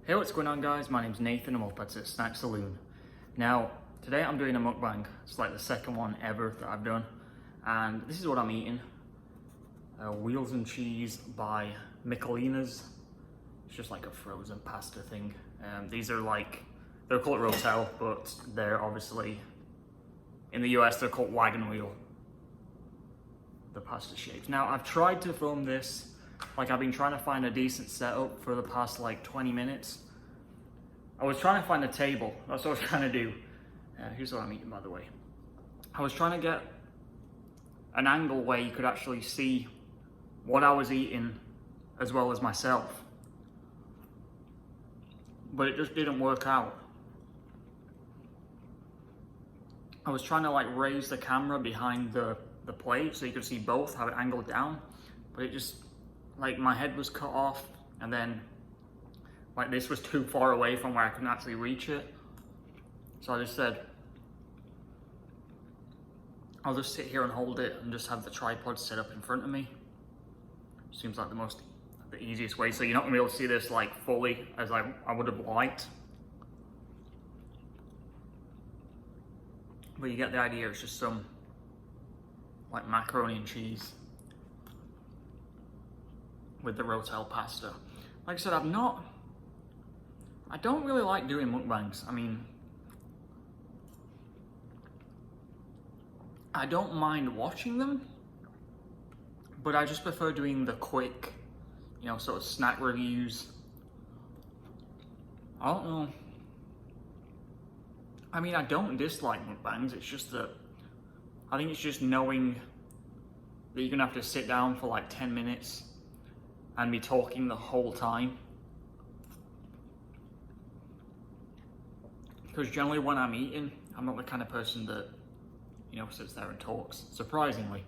Hey, what's going on guys? My name's Nathan and welcome to Snack Saloon. Now, today I'm doing a mukbang. It's like the second one ever that I've done. And this is what I'm eating. Wheels and cheese by Michelina's. It's just like a frozen pasta thing. These are like, they're called Rotel, but they're obviously, in the US they're called wagon wheel. The pasta shapes. Now, I've tried to film this. Like, I've been trying to find a decent setup for the past like 20 minutes. I was trying to find a table. That's what I was trying to do. Here's what I'm eating, by the way. I was trying to get an angle where you could actually see what I was eating as well as myself. But it just didn't work out. I was trying to like raise the camera behind the plate so you could see both, have it angled down. But it just, like, my head was cut off, and then like this was too far away from where I couldn't actually reach it. So I just said, I'll just sit here and hold it and just have the tripod set up in front of me. Seems like the easiest way. So you're not gonna be able to see this like fully as I would have liked. But you get the idea. It's just some like macaroni and cheese with the Rotel pasta. Like I said, I don't really like doing mukbangs. I mean, I don't mind watching them, but I just prefer doing the quick, you know, sort of snack reviews. I don't know. I mean, I don't dislike mukbangs. It's just that I think it's just knowing that you're gonna have to sit down for like 10 minutes and be talking the whole time. Because generally when I'm eating, I'm not the kind of person that, you know, sits there and talks, surprisingly.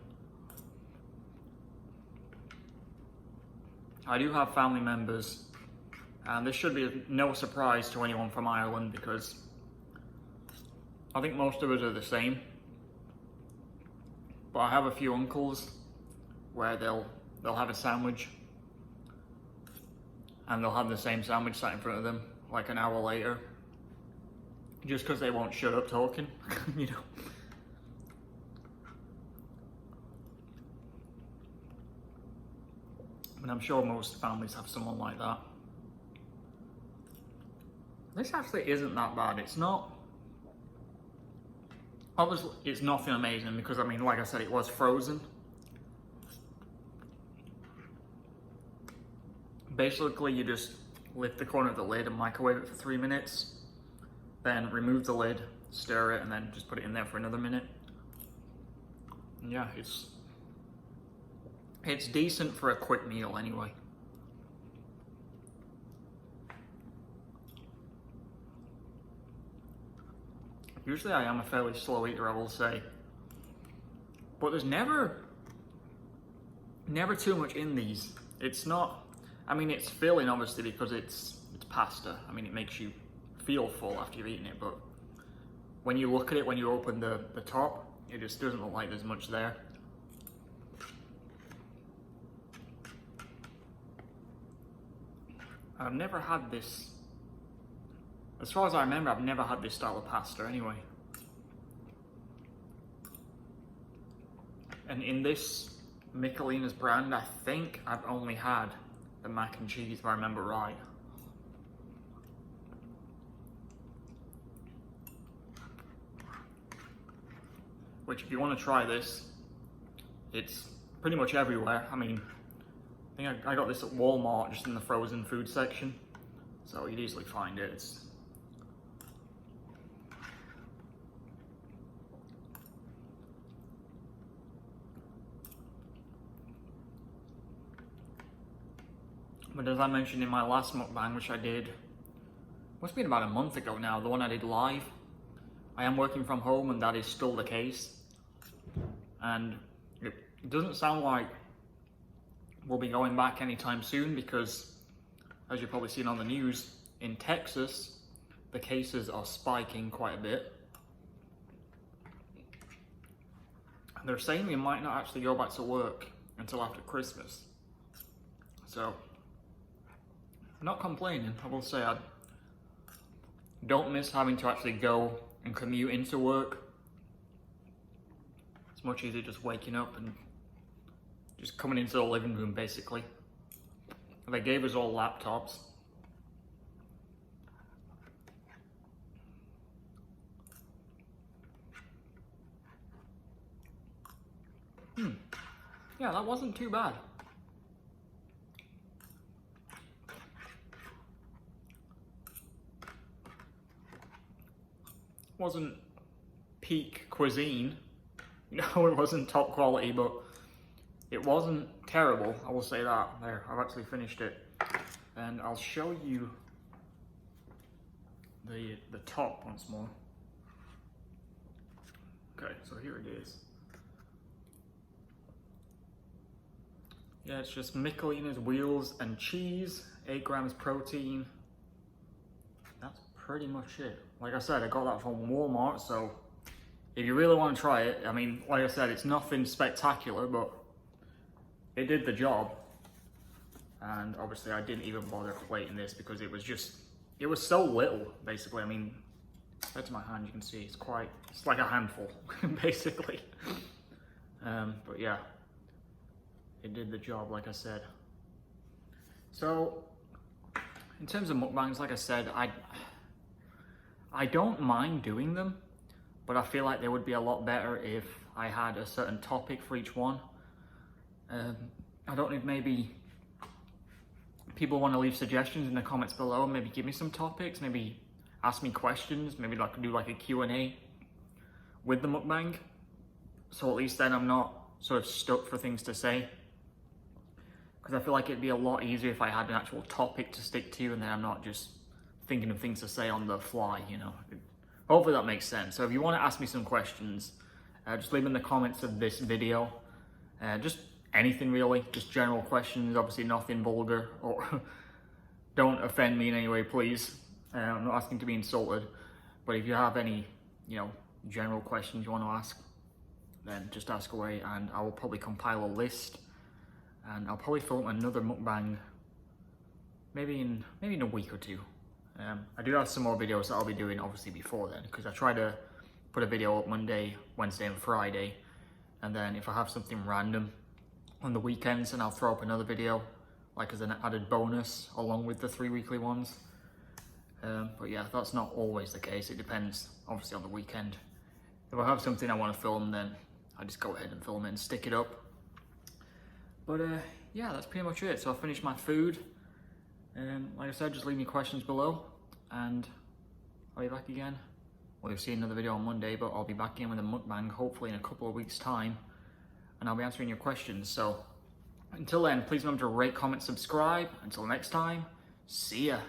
I do have family members, and this should be no surprise to anyone from Ireland because I think most of us are the same. But I have a few uncles where they'll have a sandwich and they'll have the same sandwich sat in front of them like an hour later, just because they won't shut up talking, you know. But I'm sure most families have someone like that. This actually isn't that bad. It's not, obviously it's nothing amazing because, I mean, like I said, it was frozen. Basically, you just lift the corner of the lid and microwave it for 3 minutes, then remove the lid, stir it, and then just put it in there for another minute. And yeah, it's decent for a quick meal anyway. Usually I am a fairly slow eater, I will say. But there's never too much in these. It's not, I mean, it's filling obviously because it's pasta. I mean, it makes you feel full after you've eaten it, but when you look at it, when you open the top, it just doesn't look like there's much there. I've never had this, as far as I remember, I've never had this style of pasta anyway. And in this Michelina's brand, I think I've only had the mac and cheese, if I remember right. Which, if you want to try this, it's pretty much everywhere. I mean, I think I got this at Walmart, just in the frozen food section, so you'd easily find it. But as I mentioned in my last mukbang, which I did, must have been about a month ago now, the one I did live, I am working from home and that is still the case. And it doesn't sound like we'll be going back anytime soon because, as you've probably seen on the news, in Texas, the cases are spiking quite a bit. And they're saying we might not actually go back to work until after Christmas. So not complaining. I will say I don't miss having to actually go and commute into work. It's much easier just waking up and just coming into the living room, basically. They gave us all laptops. Yeah, that wasn't too bad. Wasn't peak cuisine. No, it wasn't top quality, but it wasn't terrible. I will say that. There, I've actually finished it. And I'll show you the top once more. Okay, so here it is. Yeah, it's just Michelina's wheels and cheese, 8 grams protein. That's pretty much it. Like I said, I got that from Walmart, so if you really want to try it, I mean, like I said, it's nothing spectacular, but it did the job. And obviously I didn't even bother plating this because it was so little, basically. I mean, compared to my hand, you can see it's like a handful, basically. But yeah, it did the job, like I said. So, in terms of mukbangs, like I said, I don't mind doing them, but I feel like they would be a lot better if I had a certain topic for each one. I don't know if maybe people want to leave suggestions in the comments below, maybe give me some topics, maybe ask me questions, maybe like do like a Q&A with the mukbang. So at least then I'm not sort of stuck for things to say. Because I feel like it'd be a lot easier if I had an actual topic to stick to and then I'm not just thinking of things to say on the fly, you know. Hopefully that makes sense. So if you want to ask me some questions, just leave them in the comments of this video. Just anything really, just general questions, obviously nothing vulgar, or don't offend me in any way, please. I'm not asking to be insulted, but if you have any, you know, general questions you want to ask, then just ask away and I will probably compile a list and I'll probably film another mukbang maybe in a week or two. I do have some more videos that I'll be doing obviously before then, because I try to put a video up Monday, Wednesday and Friday, and then if I have something random on the weekends, and I'll throw up another video like as an added bonus along with the 3 weekly ones. But yeah, that's not always the case. It depends obviously on the weekend. If I have something I want to film, then I just go ahead and film it and stick it up. But yeah, that's pretty much it. So I finished my food. Like I said, just leave me questions below and I'll be back again. Well, you'll see another video on Monday, but I'll be back in with a mukbang hopefully in a couple of weeks time and I'll be answering your questions. So until then, please remember to rate, comment, subscribe. Until next time, see ya.